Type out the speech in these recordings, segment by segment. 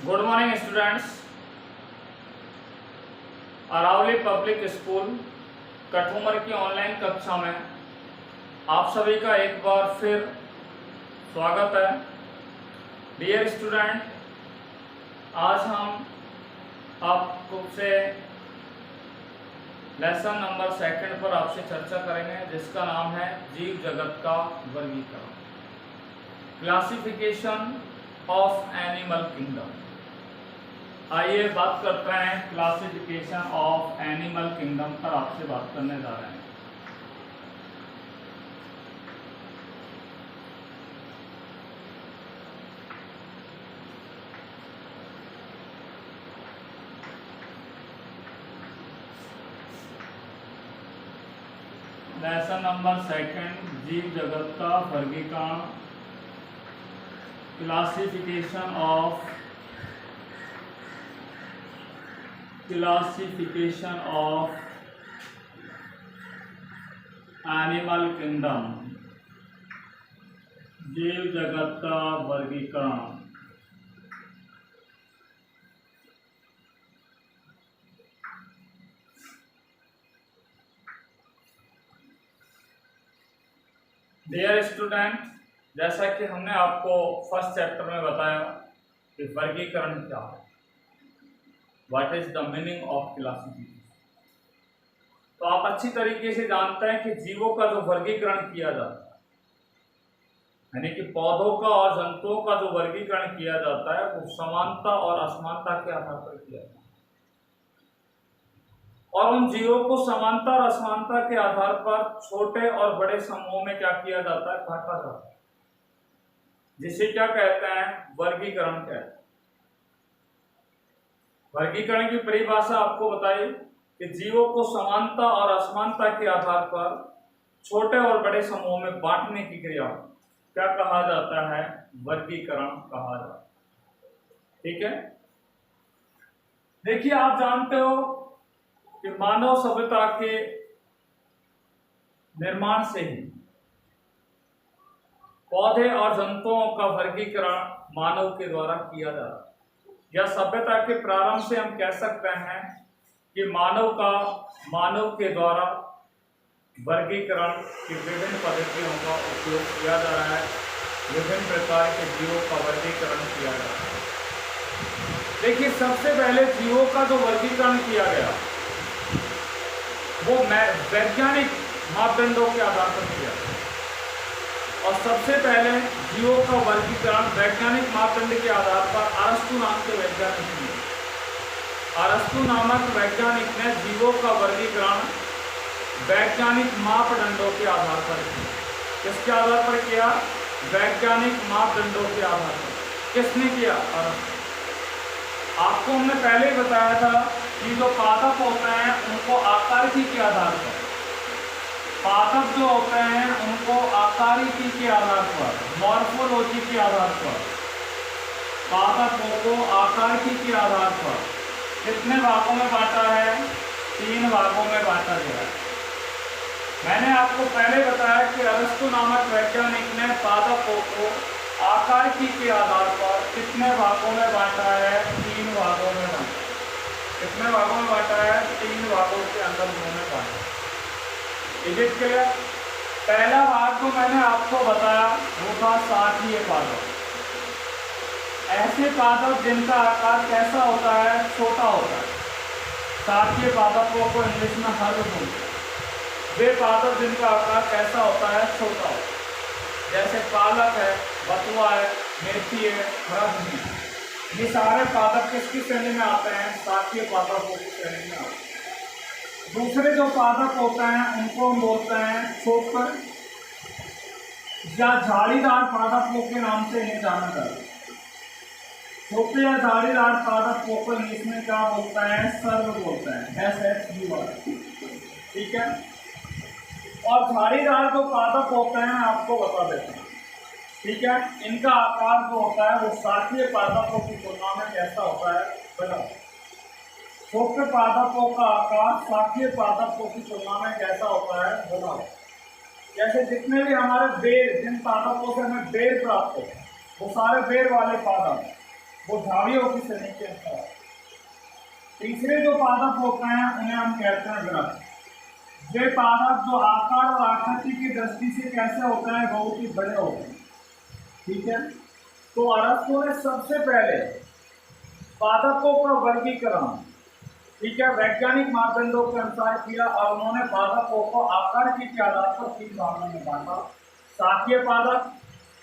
Good morning students. Aravali public school Kathumar की online कक्षा में आप सभी का एक बार फिर स्वागत है। डियर स्टूडेंट, आज हम आपसे लेसन नंबर 2 पर आपसे चर्चा करेंगे, जिसका नाम है जीव जगत का वर्गीकरण, क्लासिफिकेशन ऑफ एनिमल किंगडम। आइए बात करते हैं क्लासिफिकेशन ऑफ एनिमल किंगडम पर आपसे बात करने जा रहे हैं। लेसन नंबर 2 जीव जगत का वर्गीकरण, क्लासिफिकेशन ऑफ एनिमल किंगडम, जीव जगत का वर्गीकरण। डियर स्टूडेंट, जैसा कि हमने आपको फर्स्ट चैप्टर में बताया कि वर्गीकरण क्या है, what is the meaning of classification. तो आप अच्छी तरीके से जानते हैं कि जीवों का जो वर्गीकरण किया जाता है, यानी कि पौधों का और जंतुओं का जो वर्गीकरण किया जाता है, वो समानता और असमानता के आधार पर किया जाता है। और उन जीवों को समानता और असमानता के आधार पर छोटे और बड़े समूहों में क्या किया जाता है, बांटा जाता है, जिसे क्या कहते हैं, वर्गीकरण कहते हैं। वर्गीकरण की परिभाषा आपको बताई कि जीवों को समानता और असमानता के आधार पर छोटे और बड़े समूहों में बांटने की क्रिया क्या कहा जाता है, वर्गीकरण कहा जाता है। ठीक है, देखिए, आप जानते हो कि मानव सभ्यता के निर्माण से ही पौधे और जंतुओं का वर्गीकरण मानव के द्वारा किया जा रहा है। या सभ्यता के प्रारंभ से हम कह सकते हैं कि मानव के द्वारा वर्गीकरण की विभिन्न पद्धतियों का उपयोग किया जा रहा है, विभिन्न प्रकार के जीवों का वर्गीकरण किया जा रहा है। देखिए, सबसे पहले जीवों का जो वर्गीकरण किया गया वो वैज्ञानिक मापदंडों के आधार पर किया गया। और सबसे पहले जीवों का वर्गीकरण वैज्ञानिक मापदंड के आधार पर अरस्तु नाम के वैज्ञानिक ने, अरस्तु नामक वैज्ञानिक ने जीवों का वर्गीकरण वैज्ञानिक मापदंडों के आधार पर किया। किसके आधार पर किया? वैज्ञानिक मापदंडों के आधार पर। किसने किया? अरस्तु। आपको हमने पहले ही बताया था कि जो पादप होते हैं उनको आकारिकी के आधार पर, पादप जो होते हैं उनको आकारिकी के आधार पर, मॉर्फोलॉजी के आधार पर, पादपों को आकारिकी के आधार पर कितने भागों में बांटा है? 3 भागों में बांटा गया है। मैंने आपको पहले बताया कि अरस्तु नामक वैज्ञानिक ने पादपों को आकारिकी के आधार पर कितने भागों में बांटा है? 3 भागों में बांटा। कितने भागों में बांटा है? 3 भागों के अंदर उन्होंने बांटा। Is it clear? पहला भाग जो मैंने आपको बताया वो था साठीय पादप। ऐसे पादप जिनका आकार कैसा होता है? छोटा होता है। साठीय पादपों को इंग्लिश में हर्ब बोलते हैं। वे पादप जिनका आकार कैसा होता है? छोटा होता है। जैसे पालक है, बथुआ है, मेथी है, हरा धनिया, ये सारे पादप किसकी श्रेणी में आते हैं? साठीय पादपों की श्रेणी में आते हैं। दूसरे जो पादप होते हैं उनको हम बोलते हैं छोकर या झाड़ीदार पादपों के नाम से इन्हें जाना जाता है। छोटे या झाड़ीदार पादपों को इंग्लिश में क्या बोलते हैं? सर्व बोलते हैं, SHUR। ठीक है, और झाड़ीदार जो पादप होते हैं आपको बता देते हैं। ठीक है, इनका आकार जो होता है वो साठीय पादपों की तुलना में कैसा होता है? बड़ा। छोटे पादपों का आकार साठीय पादपों की तुलना में कैसा होता है? बड़ा। जैसे जितने भी हमारे बेर, जिन पादपों से हमें बेर प्राप्त होते हैं वो सारे बेर वाले पादप, वो ढावियों की श्रेणी के अंदर आते हैं। तीसरे जो पादप होते हैं उन्हें हम कहते हैं वृक्ष। वे पादप जो आकार और आकृति की दृष्टि से कैसे होते हैं, बहुत ही बड़े होते हैं। ठीक है, तो अरस्तु ने सबसे पहले पादपों का वर्गीकरण, ठीक है, वैज्ञानिक मापदंडों के अनुसार किया और उन्होंने पादपों को आकृति के आधार पर 3 भागों में बांटा। शाकीय पादप,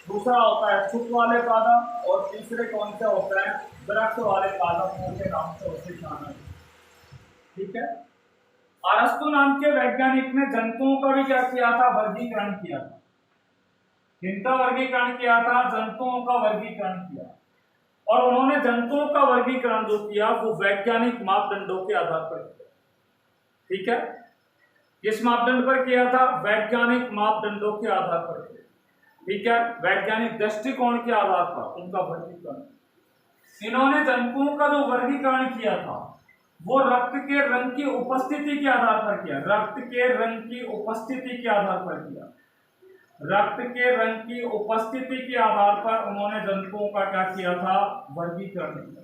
दूसरा होता है छुप वाले पादप और तीसरे कौन से होते हैं, वृक्ष वाले पादपों के नाम से उसे जाना। ठीक है, अरस्तु नाम के वैज्ञानिक ने जंतुओं का भी क्या किया था, वर्गीकरण किया था। किनका वर्गीकरण किया था, जंतुओं का वर्गीकरण किया। और उन्होंने जंतुओं का वर्गीकरण जो किया वो वैज्ञानिक मापदंडों के आधार पर किया। ठीक है, किस मापदंड पर किया था, वैज्ञानिक मापदंडों के आधार पर किया। ठीक है, वैज्ञानिक दृष्टिकोण के आधार पर उनका वर्गीकरण। इन्होंने जंतुओं का जो वर्गीकरण किया था वो रक्त के रंग की उपस्थिति के आधार पर किया। रक्त के रंग की उपस्थिति के आधार पर किया। रक्त के रंग की उपस्थिति के आधार पर उन्होंने जंतुओं का क्या किया था, वर्गीकरण किया।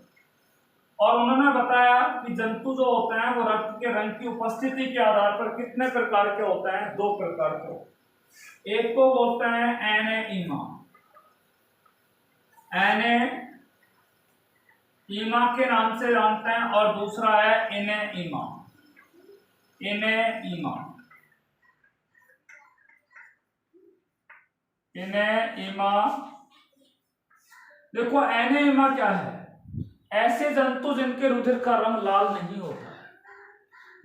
और उन्होंने बताया कि जंतु जो होते हैं वो रक्त के रंग की उपस्थिति के आधार पर कितने प्रकार के होते हैं, 2 प्रकार के होते हैं। एक को बोलते हैं एनेइमा, एनेइमा के नाम से जानते हैं, और दूसरा है इनेइमा, इनेइमा। एनेइमा, देखो एनेइमा क्या है, ऐसे जंतु जिनके रुधिर का रंग लाल नहीं होता है।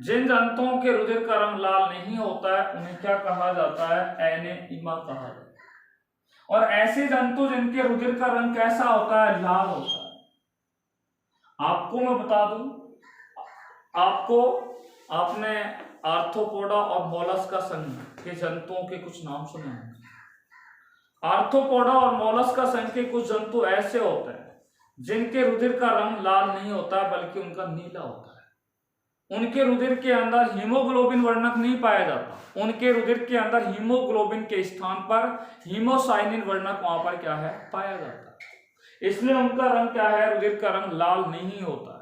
जिन जंतुओं के रुधिर का रंग लाल नहीं होता है उन्हें क्या कहा जाता है, एनेइमा कहा जाता है। और ऐसे जंतु जिनके रुधिर का रंग कैसा होता है, लाल होता है। आपको मैं बता दूं, आपने आर्थ्रोपोडा और मोलस्का संघ के जंतुओं के कुछ नाम सुने हैं। आर्थ्रोपोडा और मोलस्का संघ के कुछ जंतु ऐसे होते हैं जिनके रुधिर का रंग लाल नहीं होता बल्कि उनका नीला होता है। उनके रुधिर के अंदर हीमोग्लोबिन वर्णक नहीं पाया जाता। उनके रुधिर के अंदर हीमोग्लोबिन के स्थान पर हीमोसाइनिन वर्णक वहां पर क्या है, पाया जाता है। इसलिए उनका रंग क्या है, रुधिर का रंग लाल नहीं होता है।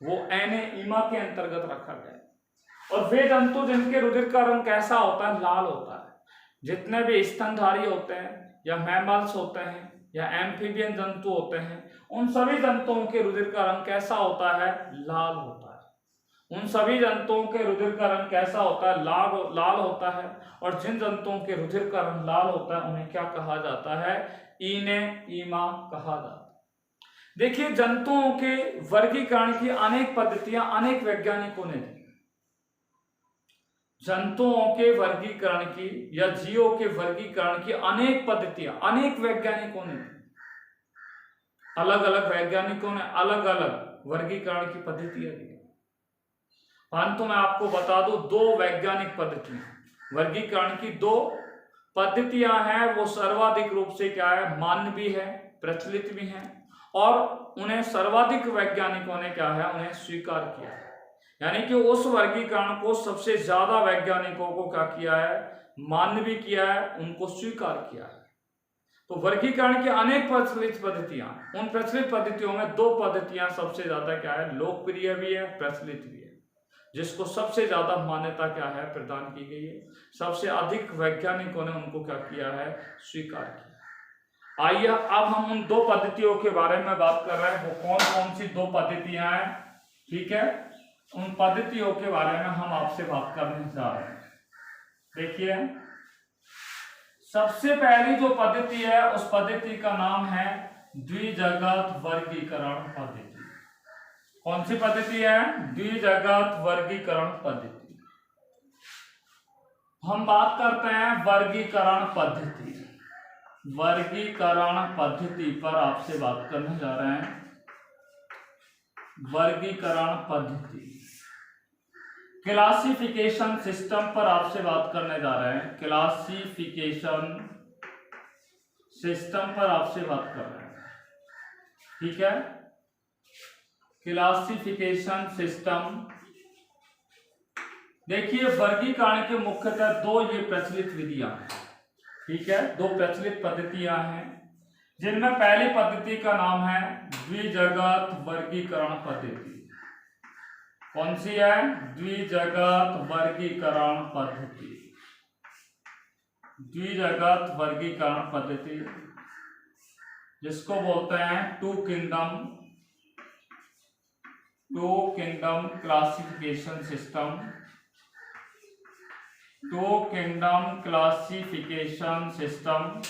वो एनेइमा के अंतर्गत रखा गया है। और वे जंतु जिनके रुधिर का रंग कैसा होता है, लाल होता है, जितने भी स्तनधारी होते हैं या मैमल्स होते हैं या एम्फीबियन जंतु होते हैं, उन सभी जंतुओं के रुधिर का रंग कैसा होता है, लाल होता है। उन सभी जंतुओं के रुधिर का रंग कैसा होता है, लाल होता है। और जिन जंतुओं के रुधिर का रंग लाल होता है उन्हें क्या कहा जाता है, इनेइमा कहा जाता है। देखिए, जंतुओं के वर्गीकरण की अनेक पद्धतियां अनेक वैज्ञानिकों ने दी। जंतुओं के वर्गीकरण की या जीवों के वर्गीकरण की अनेक पद्धतियां अनेक वैज्ञानिकों ने दी। अलग अलग वैज्ञानिकों ने अलग अलग वर्गीकरण की पद्धतियां दी। परंतु मैं आपको बता दूं, 2 वैज्ञानिक पद्धतियां वर्गीकरण की 2 पद्धतियां हैं, वो सर्वाधिक रूप से क्या है, मान्य भी है, प्रचलित भी हैं, और उन्हें सर्वाधिक वैज्ञानिकों ने क्या है, उन्हें स्वीकार किया है। यानी कि उस वर्गीकरण को सबसे ज्यादा वैज्ञानिकों को क्या किया है, मान्य भी किया है, उनको स्वीकार किया है। तो वर्गीकरण की अनेक प्रचलित पद्धतियां, उन प्रचलित पद्धतियों में 2 पद्धतियां सबसे ज्यादा क्या है, लोकप्रिय भी है, प्रचलित भी है, जिसको सबसे ज्यादा मान्यता क्या है, प्रदान की गई है। सबसे अधिक वैज्ञानिकों ने उनको क्या किया है, स्वीकार किया। आइए अब हम उन 2 पद्धतियों के बारे में बात कर रहे हैं। वो कौन कौन सी 2 पद्धतियां हैं, ठीक है, उन पद्धतियों के बारे में हम आपसे बात करने जा रहे हैं। देखिए, सबसे पहली जो पद्धति है उस पद्धति का नाम है द्विजगत वर्गीकरण पद्धति। कौन सी पद्धति है, द्विजगत वर्गीकरण पद्धति। हम बात करते हैं वर्गीकरण पद्धति। वर्गीकरण पद्धति पर आपसे बात करने जा रहे हैं। वर्गीकरण पद्धति, क्लासिफिकेशन सिस्टम पर आपसे बात करने जा रहे हैं। क्लासिफिकेशन सिस्टम पर आपसे बात कर रहे हैं, ठीक है। क्लासिफिकेशन सिस्टम, देखिए, वर्गीकरण के मुख्यतः 2 ये प्रचलित विधियां हैं, ठीक है, 2 प्रचलित पद्धतियां हैं जिनमें पहली पद्धति का नाम है द्विजगत वर्गीकरण पद्धति। कौन सी है? द्विजगत वर्गीकरण पद्धति। द्विजगत वर्गीकरण पद्धति जिसको बोलते हैं two kingdom classification system. Two kingdom classification system.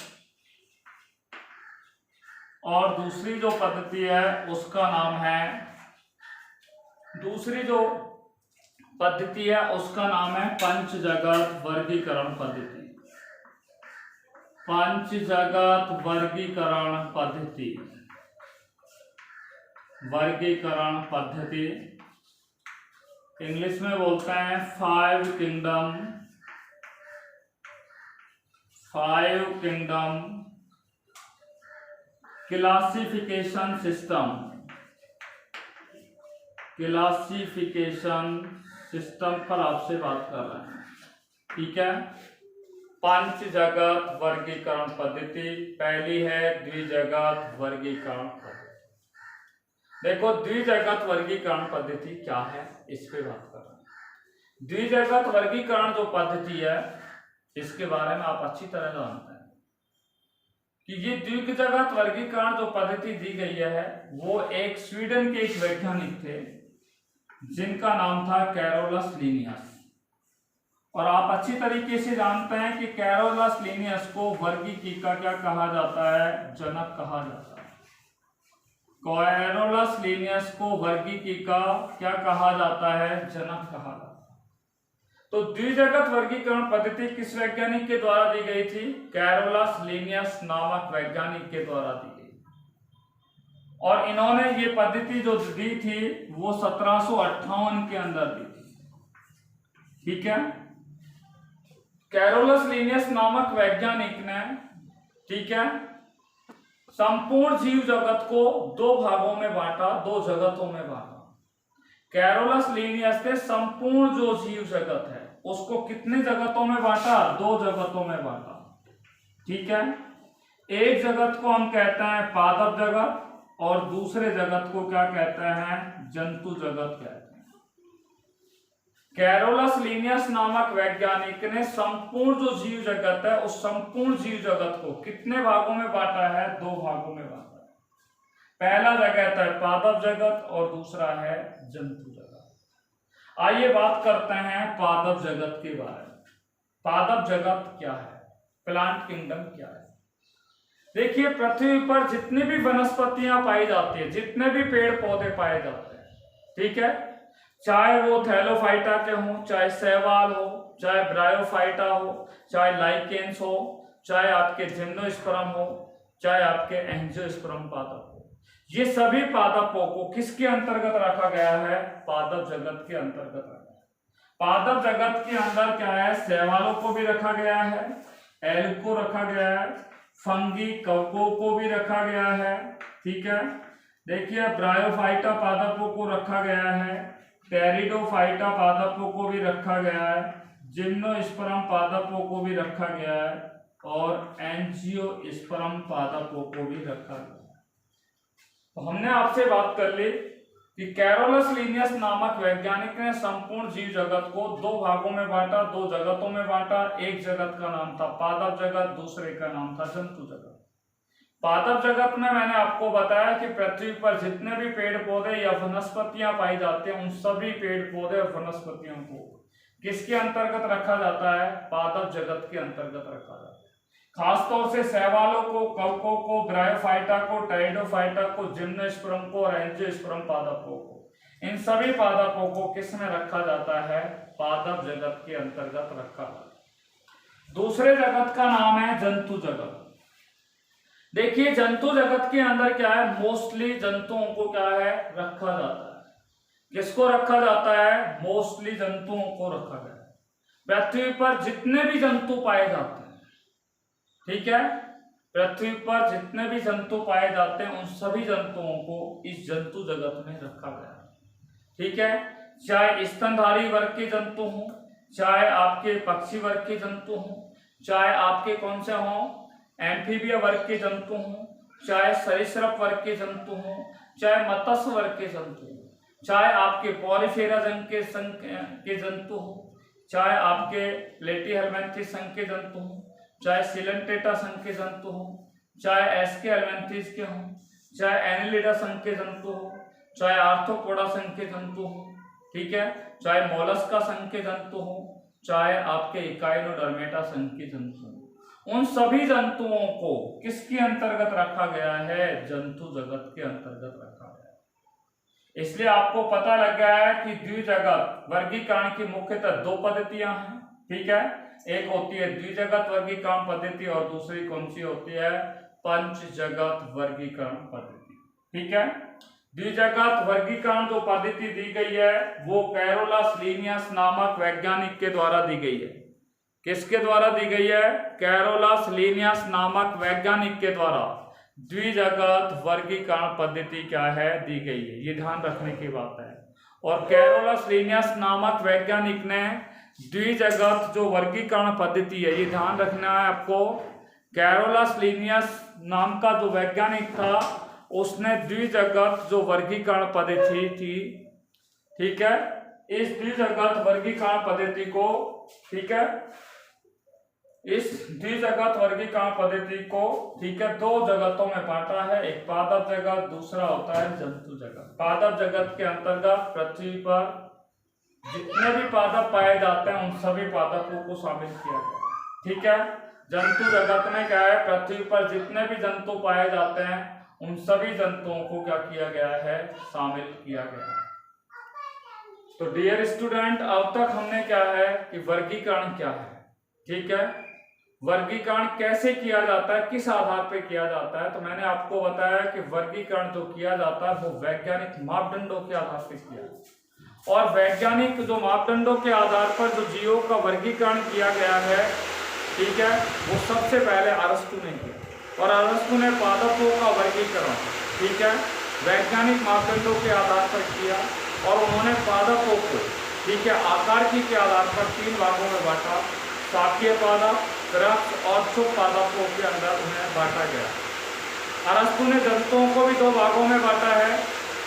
और दूसरी जो पद्धति है उसका नाम है, दूसरी जो पद्धति है उसका नाम है पंचजगत वर्गीकरण पद्धति। पंचजगत वर्गीकरण पद्धति। वर्गीकरण पद्धति इंग्लिश में बोलते हैं five kingdom classification system. Classification system पर आपसे बात कर रहे हैं, ठीक है। पंचजगत वर्गीकरण पद्धति, पहली है द्विजगत वर्गीकरण पद्धति। देखो द्विजगत वर्गीकरण पद्धति क्या है, इस पे बात कर रहे हैं। द्विजगत वर्गीकरण जो पद्धति है इसके बारे में आप अच्छी तरह जानते हैं कि ये द्विजगत वर्गीकरण जो पद्धति दी गई है वो एक स्वीडन के एक वैज्ञानिक थे जिनका नाम था कैरोलस लीनियस। और आप अच्छी तरीके से जानते हैं कि कैरोलस लीनियस को वर्गीकी का क्या कहा जाता है? जनक कहा जाता है। कैरोलस लीनियस को वर्गीकी का क्या कहा जाता है? जनक कहा जाता है। तो द्विजगत वर्गीकरण पद्धति किस वैज्ञानिक के द्वारा दी गई थी? कैरोलस लीनियस नामक वैज्ञानिक के द्वारा दी गई। और इन्होंने ये पद्धति जो दी थी वो 1758 के अंदर दी थी, ठीक है। कैरोलस लीनियस नामक वैज्ञानिक ने, ठीक है, संपूर्ण जीव जगत को दो भागों में बांटा, दो जगतों में बांटा। कैरोलस लीनियस ने संपूर्ण जो जीव जगत है उसको कितने जगतों में बांटा? दो जगतों में बांटा, ठीक है। एक जगत को हम कहते हैं पादप जगत और दूसरे जगत को क्या कहते हैं? जंतु जगत कहते हैं। कैरोलस लीनियस नामक वैज्ञानिक ने संपूर्ण जो जीव जगत है उस संपूर्ण जीव जगत को कितने भागों में बांटा है? दो भागों में बांटा है। पहला जगत है पादप जगत और दूसरा है जंतु जगत। आइए बात करते हैं पादप जगत के बारे में। पादप जगत क्या है? प्लांट किंगडम क्या है? देखिए पृथ्वी पर जितनी भी वनस्पतियां पाई जाती है, जितने भी पेड़ पौधे पाए जाते हैं, ठीक है, चाहे वो थैलोफाइटा के हों, चाहे शैवाल हो, चाहे ब्रायोफाइटा हो, चाहे लाइकेन्स हो, चाहे आपके जिम्नोस्पर्म हो, चाहे आपके एंजियोस्पर्म पादप हो, ये सभी पादपों को किसके अंतर्गत रखा गया है? पादप जगत के अंतर्गत रखा है। पादप जगत के अंदर क्या है? शैवालों को भी रखा गया है, एल्ग को रखा गया है, फंगी कवकों को भी रखा गया है, ठीक है। देखिए ब्रायोफाइटा पादपों को रखा गया है, टेरिडोफाइटा पादपों को भी रखा गया है, जिम्नोस्पर्म पादपों को भी रखा गया है और एंजियोस्पर्म पादपों को भी रखा गया है। तो हमने आपसे बात कर ली कि कैरोलस लीनियस नामक वैज्ञानिक ने संपूर्ण जीव जगत को दो भागों में बांटा, दो जगतों में बांटा। एक जगत का नाम था पादप जगत, दूसरे का नाम था जंतु जगत। पादप जगत में मैंने आपको बताया कि पृथ्वी पर जितने भी पेड़ पौधे या वनस्पतियां पाई जाती हैं उन सभी पेड़ पौधे और वनस्पतियों को किसके अंतर्गत रखा जाता है? पादप जगत के अंतर्गत रखा जाता है। खासतौर से शैवालों को, कवकों को, ब्रायोफाइटा को, टेरिडोफाइटा को, जिम्नोस्पर्म को और एंजियोस्पर्म पादपों को, इन सभी पादपों को किस में रखा जाता है? पादप जगत के अंतर्गत रखा जाता है। दूसरे जगत का नाम है जंतु जगत। देखिए जंतु जगत के अंदर क्या है? मोस्टली जंतुओं को क्या है? रखा जाता है। किसको रखा जाता है? मोस्टली जंतुओं को रखा गया है। पृथ्वी पर जितने भी जंतु पाए जाते हैं, ठीक है, पृथ्वी पर जितने भी जंतु पाए जाते हैं उन सभी जंतुओं को इस जंतु जगत में रखा गया है, ठीक है। चाहे स्तनधारी वर्ग के जंतु हों, चाहे आपके पक्षी वर्ग के जंतु हों, चाहे आपके कौन से हों एम्फीबिया वर्ग के जंतु हों, चाहे सरीसृप वर्ग के जंतु हों, चाहे मत्स्य वर्ग के जंतु हों, चाहे आपके पॉलीफेरा संघ के जंतु हों, चाहे आपके प्लेटीहेल्मिन्थेस संघ के जंतु हों, चाहे सिलेंटेटा संघ के जंतु हों, चाहे एस्के हेल्मिन्थेस के हों, चाहे एनिलिडा संघ के जंतु हों, चाहे आर्थ्रोपोडा संघ के जंतु हों, ठीक है, चाहे मोलस्का संघ के जंतु हों, चाहे आपके इकाइनोडर्मेटा संघ के जंतु हों, उन सभी जंतुओं को किसके अंतर्गत रखा गया है? जंतु जगत के अंतर्गत रखा गया है। इसलिए आपको पता लग गया है कि द्विजगत वर्गीकरण की मुख्यतः दो पद्धतियां हैं, ठीक है। एक होती है द्विजगत वर्गीकरण पद्धति और दूसरी कौन सी होती है? पंचजगत वर्गीकरण पद्धति, ठीक है। द्विजगत वर्गीकरण जो पद्धति दी गई है वो कैरोलस लीनियस नामक वैज्ञानिक के द्वारा दी गई है। किसके द्वारा दी गई है? कैरोलस लीनियस नामक वैज्ञानिक के द्वारा द्विजगत वर्गीकरण पद्धति क्या है? दी गई है। ये ध्यान रखने की बात है। और कैरोलस लीनियस नामक वैज्ञानिक ने द्विजगत जो वर्गीकरण पद्धति है, ये ध्यान रखना है आपको, कैरोलस लीनियस नाम का जो वैज्ञानिक था उसने द्विजगत जो वर्गीकरण पद्धति थी, ठीक है, इस द्विजगत वर्गीकरण पद्धति को, ठीक है, इस द्विजगत वर्गीकरण पद्धति को, ठीक है, दो जगतों में बांटा है। एक पादप जगत, दूसरा होता है जंतु जगत। पादप जगत के अंतर्गत पृथ्वी पर जितने भी पादप पाए जाते हैं उन सभी पादपों को शामिल किया गया, ठीक है। जंतु जगत में क्या है? पृथ्वी पर जितने भी जंतु पाए जाते हैं उन सभी जंतुओं को क्या किया गया है? शामिल किया गया है। तो डियर स्टूडेंट, अब तक हमने क्या है कि वर्गीकरण क्या है, ठीक है, वर्गीकरण कैसे किया जाता है, किस आधार पर किया जाता है। तो मैंने आपको बताया कि वर्गीकरण जो किया जाता है वो वैज्ञानिक मापदंडों के आधार पर किया जाता है। और वैज्ञानिक जो मापदंडों के आधार पर जो जीवों का वर्गीकरण किया गया है, ठीक है, वो सबसे पहले अरस्तु ने किया। और अरस्तु ने पादपों का वर्गीकरण, ठीक है, वैज्ञानिक मापदंडों के आधार पर किया। और उन्होंने पादपों को, ठीक है, आकार के आधार पर तीन भागों में बांटा। शाकीय पादप, वृक्ष और शुभ पादपों के अंदर उन्हें बांटा गया। अरस्तु ने जंतुओं को भी दो भागों में बांटा है।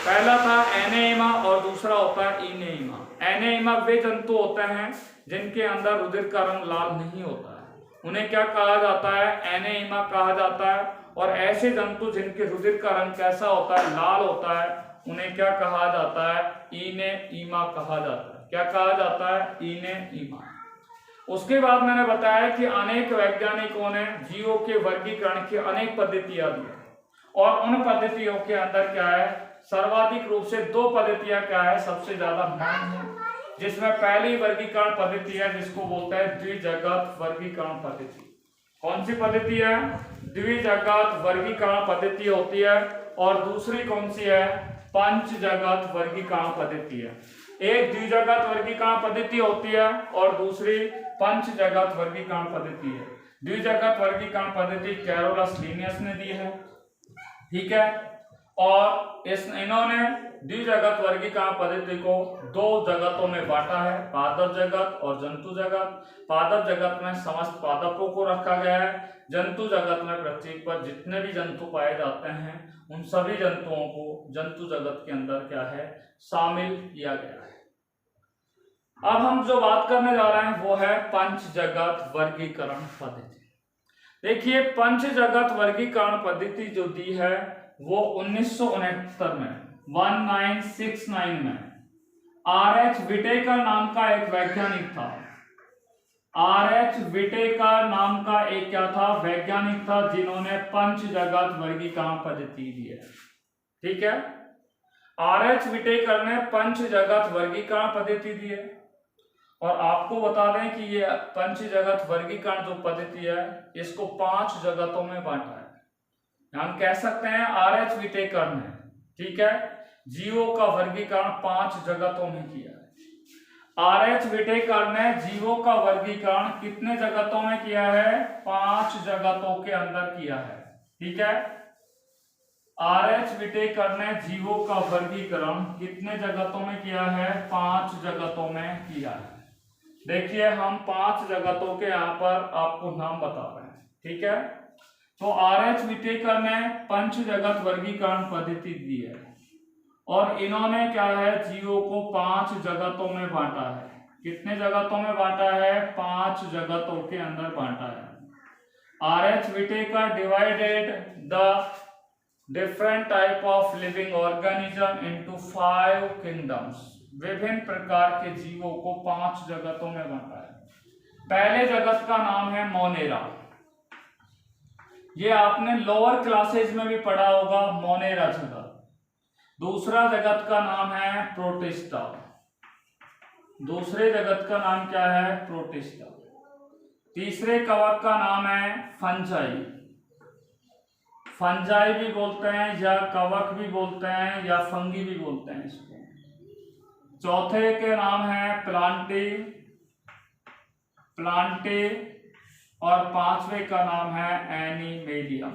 पहला था एनेइमा और दूसरा होता है इनेइमा। एनेइमा वे जंतु होते हैं जिनके अंदर रुधिर का रंग लाल नहीं होता है, उन्हें क्या कहा जाता है? एनेइमा कहा जाता है। और ऐसे जंतु जिनके रुधिर का रंग कैसा होता है? लाल होता है, उन्हें क्या कहा जाता है? इनेइमा कहा जाता है। क्या कहा जाता है? इनेइमा। उसके बाद मैंने बताया कि अनेक वैज्ञानिकों ने जीवों के वर्गीकरण की अनेक पद्धतियां दी और उन पद्धतियों के अंदर क्या है, सर्वाधिक रूप से दो पद्धतियां क्या है, सबसे ज्यादा मांग है, जिसमें पहली वर्गीकरण पद्धति है जिसको बोलते हैं द्विजगत वर्गीकरण पद्धति। कौन सी पद्धति है? द्विजगत वर्गीकरण पद्धति होती है। और दूसरी कौन सी है? पंचजगत वर्गीकरण पद्धति है। एक द्विजगत वर्गीकरण पद्धति होती है और दूसरी पंचजगत वर्गीकरण पद्धति है। द्विजगत वर्गीकरण पद्धति कैरोलस लीनियस ने दी है, ठीक है। और इन्होंने द्विजगत वर्गीकरण पद्धति को दो जगतों में बांटा है, पादप जगत और जंतु जगत। पादप जगत में समस्त पादपों को रखा गया है। जंतु जगत में पृथ्वी पर जितने भी जंतु पाए जाते हैं उन सभी जंतुओं को जंतु जगत के अंदर क्या है, शामिल किया गया है। अब हम जो बात करने जा रहे हैं वो है पंचजगत वर्गीकरण पद्धति। देखिए, पंचजगत वर्गीकरण पद्धति जो दी है वो 1969 में 1969 में R.H. विटेकर नाम का एक वैज्ञानिक था। R.H. विटेकर नाम का एक क्या था, वैज्ञानिक था, जिन्होंने पंचजगत वर्गीकरण पद्धति दी है, ठीक है। R.H. विटेकर ने पंचजगत वर्गीकरण पद्धति दी है। और आपको बता दें कि ये पंचजगत वर्गीकरण जो पद्धति है इसको 5 जगतों में बांटा है। हम कह सकते हैं R.H. विटेकर ने, ठीक है, जीवों का वर्गीकरण 5 जगतों में किया है। R.H. विटेकर ने जीवों का वर्गीकरण कितने जगतों में किया है? 5 जगतों के अंदर किया है, ठीक है। R.H. विटेकर ने जीवों का वर्गीकरण कितने जगतों में किया है? 5 जगतों में किया है। देखिए, हम 5 जगतों के यहाँ पर आपको नाम बता रहे हैं, ठीक है। तो आर.एच. विटेकर ने पंच जगत वर्गीकरण पद्धति दी है और इन्होंने क्या है, जीवों को 5 जगतों में बांटा है। कितने जगतों में बांटा है? 5 जगतों के अंदर बांटा है। R H. Whittaker divided the different type of living organism into 5 kingdoms. विभिन्न प्रकार के जीवों को 5 जगतों में बांटा है। पहले जगत का नाम है मोनेरा, ये आपने लोअर क्लासेज में भी पढ़ा होगा, मोनेरा जगत। दूसरा जगत का नाम है प्रोटिस्टा, दूसरे जगत का नाम क्या है? प्रोटिस्टा। तीसरे कवक का नाम है फंजाई, फंजाई भी बोलते हैं या कवक भी बोलते हैं या फंगी भी बोलते हैं इसको। चौथे के नाम है प्लांटे, प्लांटे, और पांचवे का नाम है एनिमेलियम,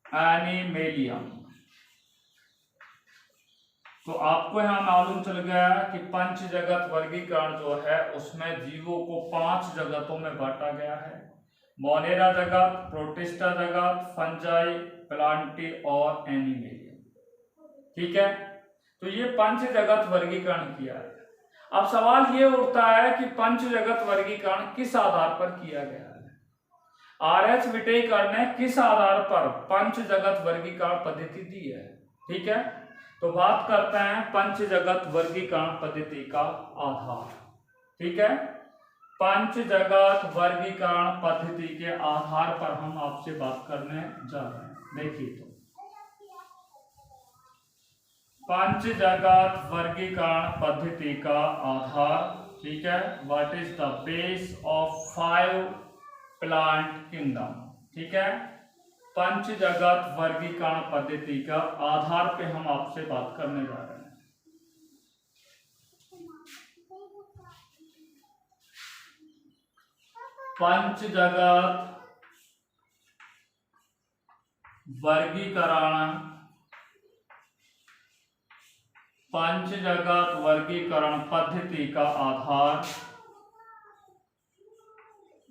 एनिमेलियम। तो आपको यहां मालूम चल गया कि पंच जगत वर्गीकरण जो है उसमें जीवों को 5 जगतों में बांटा गया है। मोनेरा जगत, प्रोटिस्टा जगत, फंजाई, प्लांटी और एनिमेलियम। ठीक है, तो ये पंच जगत वर्गीकरण किया है। अब सवाल ये उठता है कि पंच जगत वर्गीकरण किस आधार पर किया गया है? आर.एच. विटेकर ने किस आधार पर पंच जगत वर्गीकरण पद्धति दी है? ठीक है, तो बात करते हैं पंच जगत वर्गीकरण पद्धति का आधार। ठीक है, पंच जगत वर्गीकरण पद्धति के आधार पर हम आपसे बात करने जा रहे हैं। देखिए, तो पंच जगत वर्गीकरण पद्धति का आधार, ठीक है, what is the base of 5 plant kingdom. ठीक है, पंच जगत वर्गीकरण पद्धति का आधार पे हम आपसे बात करने जा रहे हैं। पंच जगत वर्गीकरण, पंच जगत वर्गीकरण पद्धति का आधार,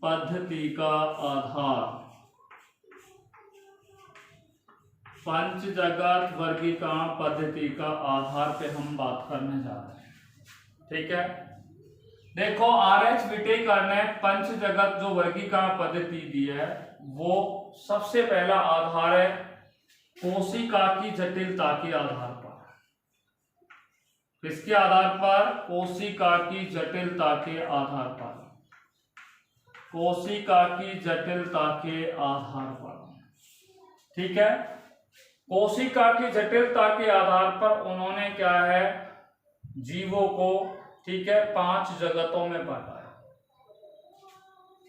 पद्धति का आधार, पंच जगत वर्गीकरण पद्धति का आधार पे हम बात करने जा रहे हैं। ठीक है, देखो, आर.एच. विटेकर ने पंच जगत जो वर्गीकरण पद्धति दी है वो सबसे पहला आधार है कोशिका की जटिलता के आधार पर। किसके आधार पर? कोशिका की जटिलता के आधार पर, कोशिका की जटिलता के आधार पर। ठीक है, कोशिका की जटिलता के आधार पर उन्होंने क्या है, जीवों को, ठीक है, 5 जगतों में बांटा है।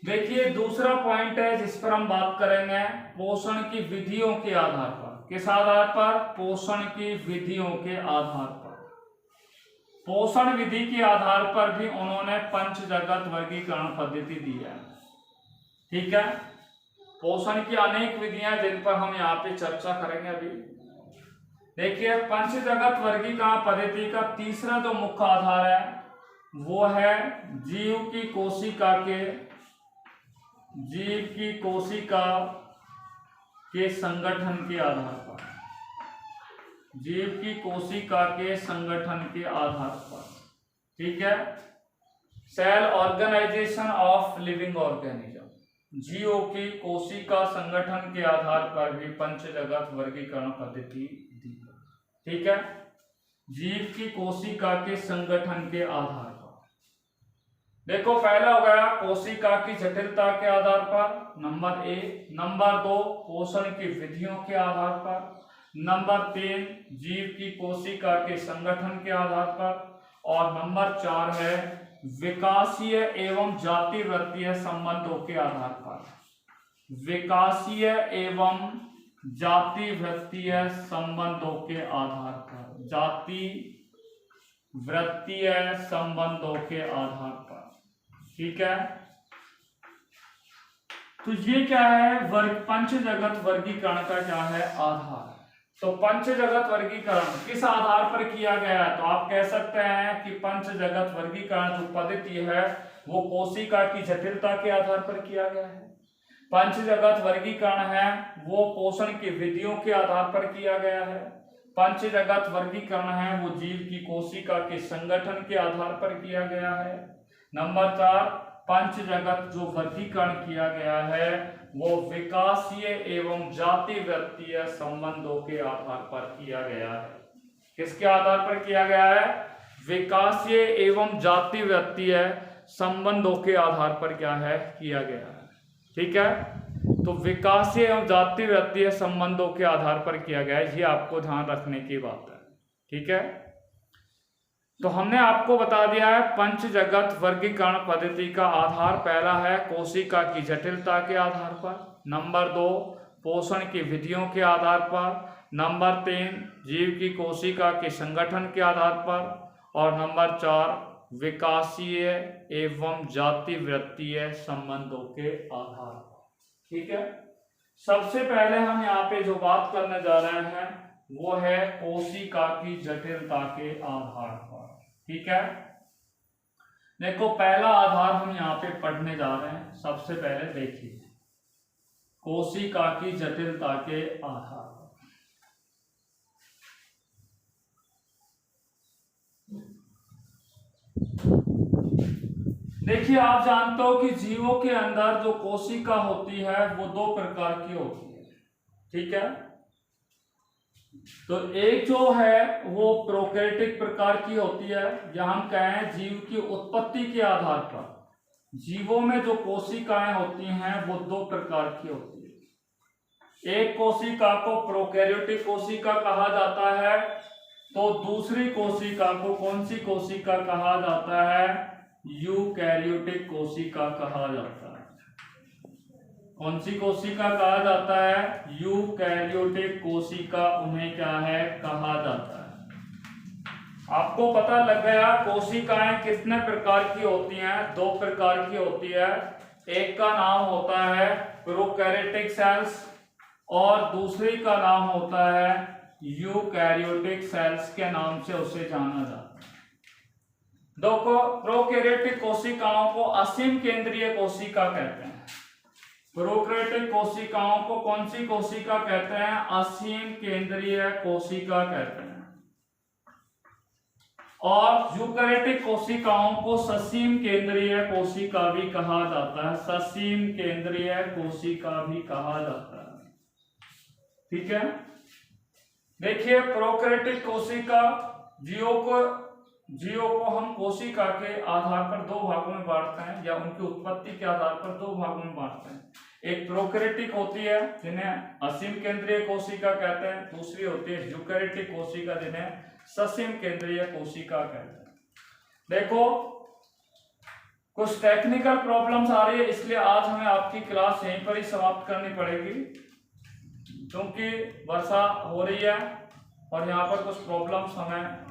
देखिए, दूसरा पॉइंट है जिस पर हम बात करेंगे, पोषण की विधियों के आधार पर। किस आधार पर? पोषण की विधियों के आधार पर। पोषण विधि के आधार पर भी उन्होंने पंच जगत वर्गीकरण पद्धति दी है। ठीक है, पोषण की अनेक विधियां जिन पर हम यहाँ पे चर्चा करेंगे अभी। देखिए, पंच जगत वर्गीकरण पद्धति का तीसरा जो मुख्य आधार है वो है जीव की कोशिका के, जीव की कोशिका के संगठन के आधार पर, जीव की कोशिका के संगठन के आधार पर। ठीक है, cell organisation of living organism, जीवों की कोशिका संगठन के आधार पर भी पंच जगत वर्गीकरण पद्धति दी। ठीक है, जीव की कोशिका के संगठन के आधार पर। देखो, पहला हो गया कोशिका की जटिलता के आधार पर, नंबर 1। नंबर 2, पोषण की विधियों के आधार पर। नंबर 3, जीव की कोशिका के संगठन के आधार पर। और नंबर 4 है विकासीय एवं जाति वृत्तीय संबंधों के आधार पर, विकासीय एवं जाति वृत्तीय संबंधों के आधार पर, जाति वृत्तीय संबंधों के आधार पर। ठीक है, तो ये क्या है, पंच जगत वर्गीकरण का क्या है, आधार। तो पंच जगत वर्गीकरण किस आधार पर किया गया है? तो आप कह सकते हैं कि पंच जगत वर्गीकरण जो पद्धति है वो कोशिका की जटिलता के आधार पर किया गया है। पंचजगत वर्गीकरण है वो पोषण की विधियों के आधार पर किया गया है। पंचजगत वर्गीकरण है वो जीव की कोशिका के संगठन के आधार पर किया गया है। नंबर 4, पंचजगत जो वर्गीकरण किया गया है वो विकासीय एवं जाति वृत्तीय संबंधों के आधार पर किया गया है। किसके आधार पर किया गया है? विकासीय एवं जाति वृत्तीय संबंधों के आधार पर क्या है? किया गया है। ठीक है, तो विकासीय एवं जाति वृत्तीय संबंधों के आधार पर किया गया है, ये आपको ध्यान रखने की बात है। ठीक है, तो हमने आपको बता दिया है पंचजगत वर्गीकरण पद्धति का आधार पहला है कोशिका की जटिलता के आधार पर, नंबर 2 पोषण की विधियों के आधार पर, नंबर 3 जीव की कोशिका के संगठन के आधार पर, और नंबर 4 विकासीय एवं जाति वृत्तीय संबंधों के आधार पर। ठीक है, सबसे पहले हम यहाँ पे जो बात करने जा रहे हैं वो है कोशिका की जटिलता के आधार पर। ठीक है, देखो पहला आधार हम यहाँ पे पढ़ने जा रहे हैं। सबसे पहले देखिए कोशिका की जटिलता के आधार पर। देखिए आप जानते हो कि जीवों के अंदर जो कोशिका होती है वो 2 प्रकार की होती है। ठीक है, तो एक जो है वो प्रोकैरियोटिक प्रकार की होती है, या हम कहें जीव की उत्पत्ति के आधार पर जीवों में जो कोशिकाएं होती हैं वो 2 प्रकार की होती है। एक कोशिका को प्रोकैरियोटिक कोशिका कहा जाता है, तो दूसरी कोशिका को कौन सी कोशिका कहा जाता है? यूकैरियोटिक कोशिका कहा जाता है। कौन सी कोशिका कहा जाता है? यूकैरियोटिक कोशिका उन्हें क्या है? कहा जाता है। आपको पता लग गया कोशिकाएं कितने प्रकार की होती हैं? 2 प्रकार की होती है। एक का नाम होता है प्रोकैरियोटिक सेल्स और दूसरी का नाम होता है यूकैरियोटिक सेल्स के नाम से उसे जाना जाता है। देखो प्रोकैरियोटिक कोशिकाओं को असीम केंद्रीय कोशिका कहते हैं। प्रोकैरियोटिक कोशिकाओं को कौन सी कोशिका कहते हैं? असीम केंद्रीय कोशिका कहते हैं। और यूकैरियोटिक कोशिकाओं को ससीम केंद्रीय कोशिका भी कहा जाता है। ससीम केंद्रीय कोशिका भी कहा जाता है। ठीक है, देखिए प्रोकैरियोटिक कोशिका जीवों को हम कोशिका के आधार पर 2 भागों में बांटते हैं, या उनकी उत्पत्ति के आधार पर 2 भागों में बांटते हैं। एक प्रोकैरियोटिक होती है जिन्हें असीम केंद्रीय कोशिका कहते हैं, दूसरी होती है यूकैरियोटिक कोशिका जिन्हें ससीम केंद्रीय कोशिका कहते हैं। देखो कुछ टेक्निकल प्रॉब्लम्स आ रही है, इसलिए आज हमें आपकी क्लास यहीं पर ही समाप्त करनी पड़ेगी, क्योंकि वर्षा हो रही है और यहाँ पर कुछ प्रॉब्लम्स हमें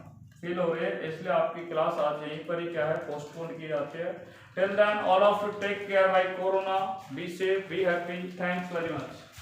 फील हो रही है, इसलिए आपकी क्लास आज यहीं पर ही क्या है? पोस्टपोन की जाती है। Till then all of you take care by corona, be safe, be happy, thanks very much.